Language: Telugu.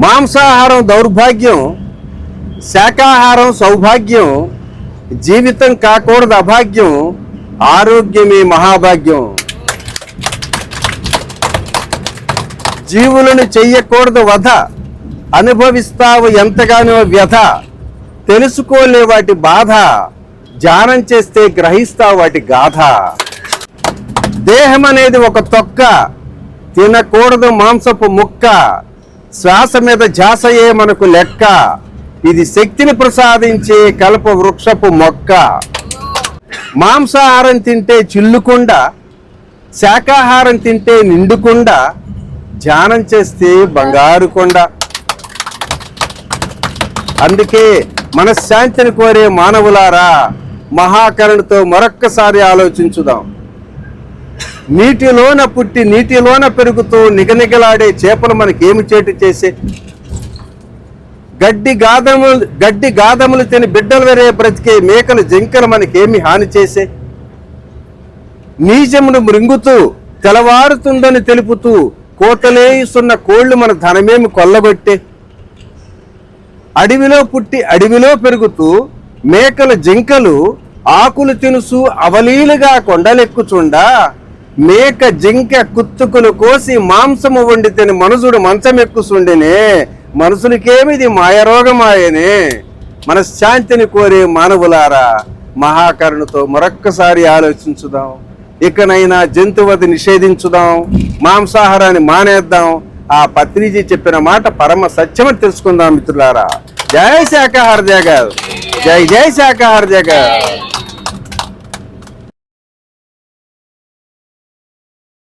మాంసాహారం దౌర్భాగ్యం, శాకాహారం సౌభాగ్యం, జీవితం కాకూడదు అభాగ్యం, ఆరోగ్యమే మహాభాగ్యం. జీవులను చెయ్యకూడదు వధ, అనుభవిస్తావు ఎంతగానో వ్యధ. తెలుసుకోలే వాటి బాధ, ధ్యానం చేస్తే గ్రహిస్తావు వాటి గాథ. దేహం అనేది ఒక తొక్క, తినకూడదు మాంసపు ముక్క. శ్వాస మీద ధ్యాసయే మనకు లెక్క, ఇది శక్తిని ప్రసాదించే కల్ప వృక్షపు మొక్క. మాంసాహారం తింటే చిల్లుకుండా, శాకాహారం తింటే నిండుకుండా, ధ్యానం చేస్తే బంగారు కొండ. అందుకే మనశ్శాంతిని కోరే మానవులారా, మహాకరుణతో మరొక్కసారి ఆలోచించుదాం. నీటిలోన పుట్టి నీటిలోన పెరుగుతూ నిగనిగలాడే చేపలు మనకేమి చేటు చేసే? గడ్డి గాదములు తిని బిడ్డలు వేరే బ్రతికే మేకలు జింకలు మనకేమి హాని చేసే? నీజమును మృంగుతూ తెలవారుతుందని తెలుపుతూ కోతలేస్తున్న కోళ్లు మన ధనమేమి కొల్లగొట్టే? అడవిలో పుట్టి అడవిలో పెరుగుతూ మేకలు జింకలు ఆకులు తినుసు అవలీలుగా కొండలెక్కుచుండా, మేక జింక కుత్తుకులు కోసి మాంసము వండి తిని మనుషుడు మంచమెక్కుచుండెనే. మనుషులకేమిది మాయరోగమాయనే. మనశ్శాంతిని కోరే మానవులారా, మహాకరుణతో మరొక్కసారి ఆలోచించుదాం. ఇకనైనా జంతువధ నిషేధించుదాం, మాంసాహారాన్ని మానేద్దాం. ఆ పత్రిజీ చెప్పిన మాట పరమ సత్యమని తెలుసుకుందాం మిత్రులారా. జై శాకాహార జగత్, జై జై శాకాహార జగత్.